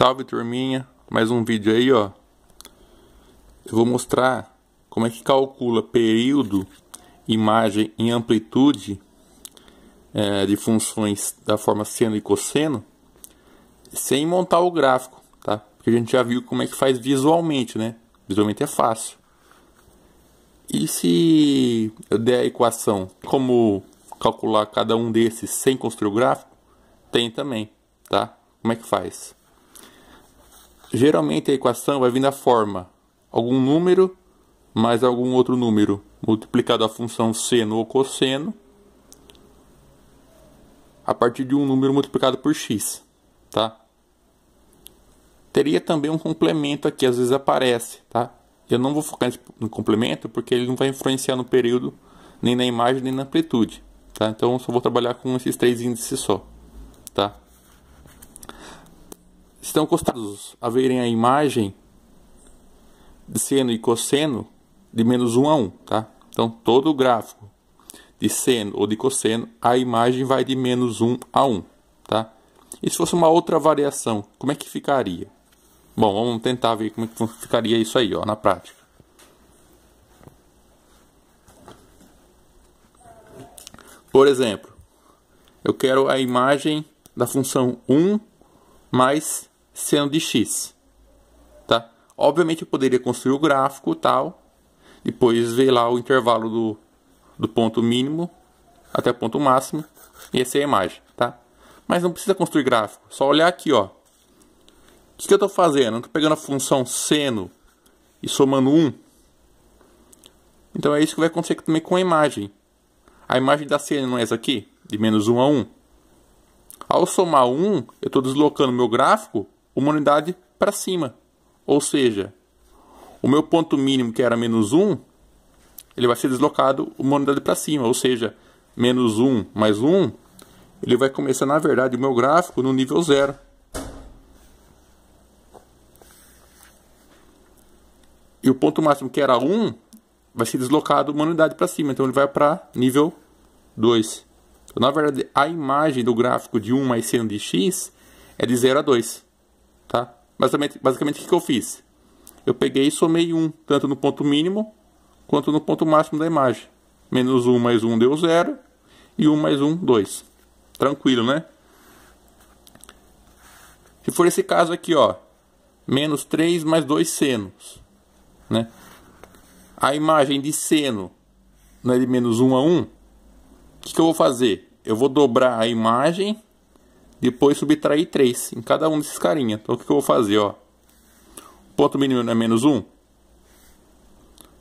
Salve, turminha, mais um vídeo aí, ó. Eu vou mostrar como é que calcula período, imagem e amplitude de funções da forma seno e cosseno sem montar o gráfico, tá? Porque a gente já viu como é que faz visualmente, né? Visualmente é fácil. E se eu der a equação, como calcular cada um desses sem construir o gráfico? Tem também, tá? Como é que faz? Geralmente a equação vai vir da forma algum número mais algum outro número multiplicado a função seno ou cosseno a partir de um número multiplicado por x, tá? Teria também um complemento aqui, às vezes aparece, tá? Eu não vou focar no complemento porque ele não vai influenciar no período, nem na imagem, nem na amplitude, tá? Então eu só vou trabalhar com esses três índices só, tá? Estão acostumados a verem a imagem de seno e cosseno de menos 1 a 1, tá? Então, todo gráfico de seno ou de cosseno, a imagem vai de menos 1 a 1, tá? E se fosse uma outra variação, como é que ficaria? Bom, vamos tentar ver como é que ficaria isso aí, ó, na prática. Por exemplo, eu quero a imagem da função 1 mais seno de x, tá? Obviamente eu poderia construir o gráfico tal, depois ver lá o intervalo do ponto mínimo até o ponto máximo, e essa é a imagem, tá? Mas não precisa construir gráfico, só olhar aqui, ó. O que eu estou fazendo? Eu estou pegando a função seno e somando 1. Então é isso que vai acontecer também com a imagem. A imagem da seno não é essa aqui? De menos 1 a 1. Ao somar 1, eu estou deslocando meu gráfico uma unidade para cima. Ou seja, o meu ponto mínimo, que era menos 1, ele vai ser deslocado uma unidade para cima. Ou seja, menos 1 mais 1, ele vai começar, na verdade, o meu gráfico no nível 0. E o ponto máximo, que era 1, vai ser deslocado uma unidade para cima. Então ele vai para nível 2. Então, na verdade, a imagem do gráfico de 1 mais seno de x é de 0 a 2. Tá? Basicamente o que eu fiz? Eu peguei e somei 1, tanto no ponto mínimo quanto no ponto máximo da imagem. Menos 1 mais 1 deu 0. E 1 mais 1, 2. Tranquilo, né? Se for esse caso aqui, ó. Menos 3 mais 2 senos. Né? A imagem de seno, né, de menos 1 a 1. O que eu vou fazer? Eu vou dobrar a imagem, depois subtrair 3 em cada um desses carinha. Então o que eu vou fazer? Ó? O ponto mínimo é menos 1.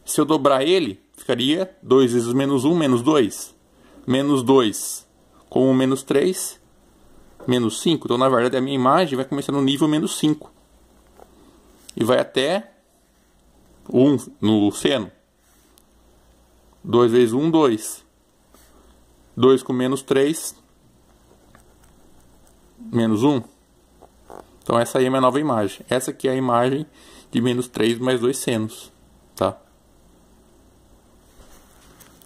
Se eu dobrar ele, ficaria 2 vezes menos 1, menos 2. Menos 2 com o menos 3, menos 5. Então, na verdade, a minha imagem vai começar no nível menos 5. E vai até 1 no seno. 2 vezes 1, 2. 2 com menos 3, menos 1. Então essa aí é a minha nova imagem. Essa aqui é a imagem de menos 3 mais 2 senos. Tá?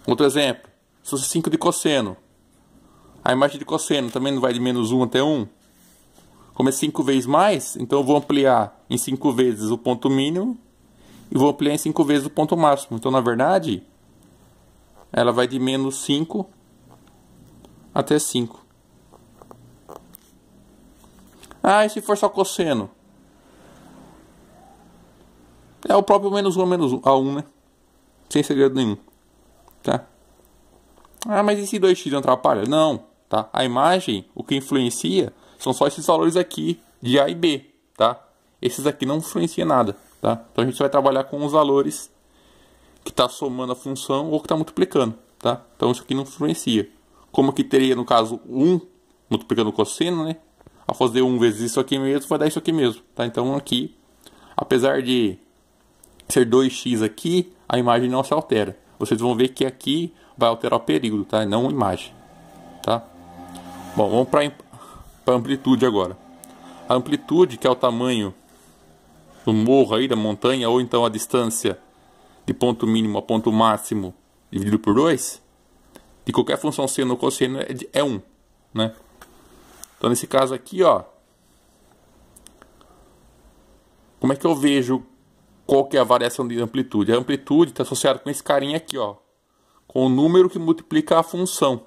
Outro exemplo. Se fosse 5 de cosseno. A imagem de cosseno também não vai de menos 1 até 1. Como é 5 vezes mais, então eu vou ampliar em 5 vezes o ponto mínimo. E vou ampliar em 5 vezes o ponto máximo. Então, na verdade, ela vai de menos 5 até 5. Ah, e se for só cosseno? É o próprio menos 1 a 1, né? Sem segredo nenhum. Tá? Ah, mas e se 2x não atrapalha? Não, tá? A imagem, o que influencia, são só esses valores aqui, de A e B, tá? Esses aqui não influenciam nada, tá? Então a gente vai trabalhar com os valores que está somando a função ou que está multiplicando, tá? Então isso aqui não influencia. Como que teria, no caso, 1 multiplicando o cosseno, né? Ao fazer 1 vezes isso aqui mesmo, vai dar isso aqui mesmo, tá? Então aqui, apesar de ser 2x aqui, a imagem não se altera. Vocês vão ver que aqui vai alterar o período, tá? Não a imagem, tá? Bom, vamos para a amplitude agora. A amplitude, que é o tamanho do morro aí, da montanha, ou então a distância de ponto mínimo a ponto máximo dividido por 2, de qualquer função seno ou cosseno é 1, né? Então nesse caso aqui, ó, como é que eu vejo qual que é a variação de amplitude? A amplitude está associada com esse carinha aqui, ó, com o número que multiplica a função,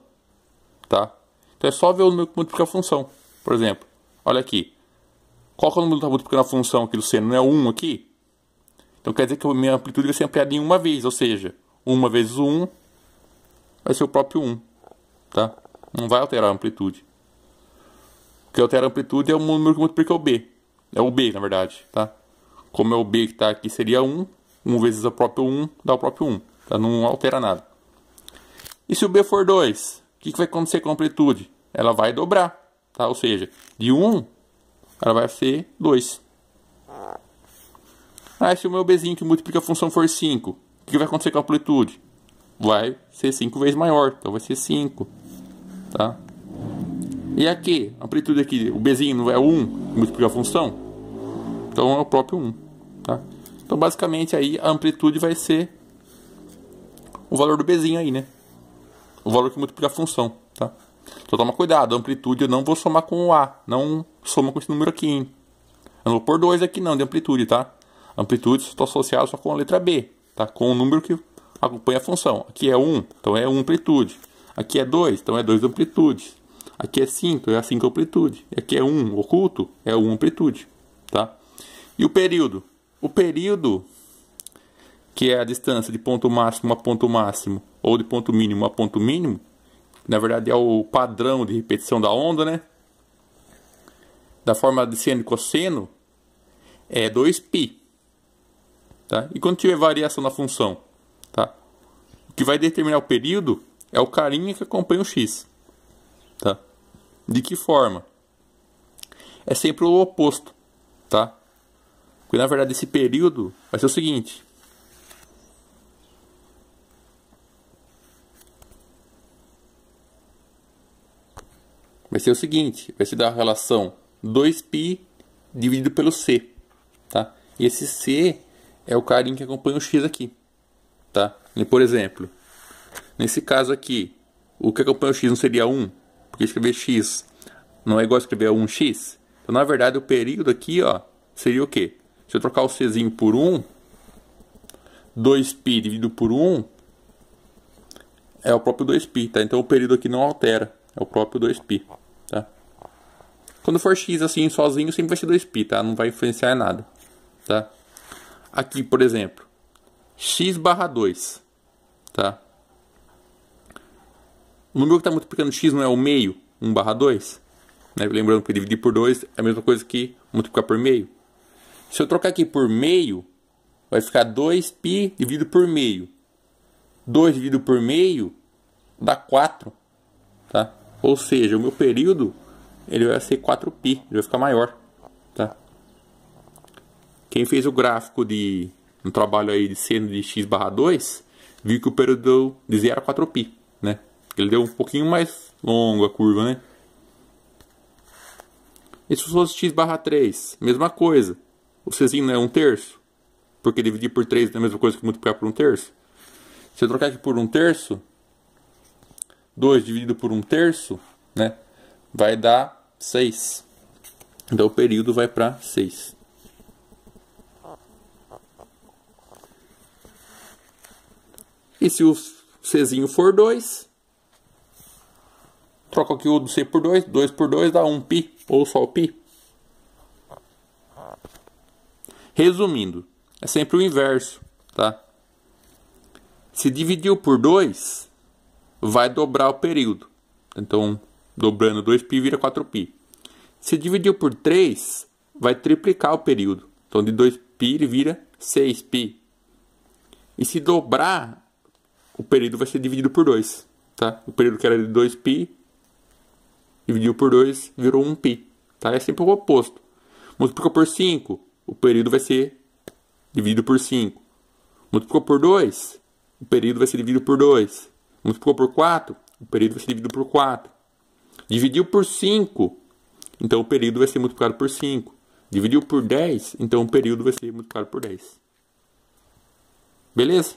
tá? Então é só ver o número que multiplica a função. Por exemplo, olha aqui. Qual que é o número que está multiplicando a função aqui do seno? Não é 1 aqui? Então quer dizer que a minha amplitude vai ser ampliada em uma vez, ou seja, 1 vezes 1 vai ser o próprio 1, tá? Não vai alterar a amplitude. O que altera a amplitude é o número que multiplica o B. É o B, na verdade, tá? Como é o B que está aqui, seria 1. 1 vezes o próprio 1 dá o próprio 1. Tá? Não altera nada. E se o B for 2? O que vai acontecer com a amplitude? Ela vai dobrar, tá? Ou seja, de 1, ela vai ser 2. Ah, se o meu Bzinho que multiplica a função for 5, o que vai acontecer com a amplitude? Vai ser 5 vezes maior, então vai ser 5, tá? E aqui, a amplitude aqui, o Bzinho não é 1 que multiplica a função? Então é o próprio 1, tá? Então basicamente aí a amplitude vai ser o valor do Bzinho aí, né? O valor que multiplica a função, tá? Então toma cuidado, a amplitude eu não vou somar com o A, não soma com esse número aqui, hein? Eu não vou pôr 2 aqui não, de amplitude, tá? Amplitude estou associado só com a letra B, tá? Com o número que acompanha a função. Aqui é 1, então é 1 amplitude. Aqui é 2, então é 2 amplitude. Aqui é 5, é 5 amplitude. Aqui é 1 oculto, é 1 amplitude, tá? E o período? O período, que é a distância de ponto máximo a ponto máximo, ou de ponto mínimo a ponto mínimo, na verdade é o padrão de repetição da onda, né? Da forma de seno e cosseno, é 2π. Tá? E quando tiver variação na função, tá? O que vai determinar o período é o carinha que acompanha o x. Tá? De que forma? É sempre o oposto. Tá? Porque na verdade esse período vai ser o seguinte. Vai ser o seguinte. Vai se dar a relação 2π dividido pelo c. Tá? E esse c é o carinha que acompanha o x aqui, tá? E, por exemplo, nesse caso aqui, o que acompanha o x não seria 1, porque escrever x não é igual a escrever 1x. Então, na verdade, o período aqui, ó, seria o quê? Se eu trocar o czinho por 1, 2π dividido por 1 é o próprio 2π, tá? Então, o período aqui não altera, é o próprio 2π, tá? Quando for x assim, sozinho, sempre vai ser 2π, tá? Não vai influenciar em nada, tá? Aqui, por exemplo, x barra 2, tá? O número que está multiplicando x não é o meio, 1 barra 2? Né? Lembrando que dividir por 2 é a mesma coisa que multiplicar por meio. Se eu trocar aqui por meio, vai ficar 2π dividido por meio. 2 dividido por meio dá 4, tá? Ou seja, o meu período ele vai ser 4π, ele vai ficar maior, tá? Quem fez o gráfico de um trabalho aí de seno de x barra 2, viu que o período de 0 a 4π, né? Ele deu um pouquinho mais longo a curva, né? E se fosse x barra 3, mesma coisa. O czinho não é 1/3, porque dividir por 3 é a mesma coisa que multiplicar por 1/3. Se eu trocar aqui por 1/3, 2 dividido por 1/3, né? Vai dar 6. Então o período vai para 6. E se o czinho for 2, troca aqui o do c por 2. 2 por 2 dá 1π, ou só o π. Resumindo, é sempre o inverso, tá? Se dividiu por 2, vai dobrar o período. Então, dobrando 2π vira 4π. Se dividiu por 3, vai triplicar o período. Então, de 2π ele vira 6π. E se dobrar, o período vai ser dividido por 2, tá? O período que era de 2π, dividiu por 2, virou 1π, tá? É sempre o oposto. Multiplicou por 5, o período vai ser dividido por 5. Multiplicou por 2, o período vai ser dividido por 2. Multiplicou por 4, o período vai ser dividido por 4. Dividiu por 5, então o período vai ser multiplicado por 5. Dividiu por 10, então o período vai ser multiplicado por 10. Beleza?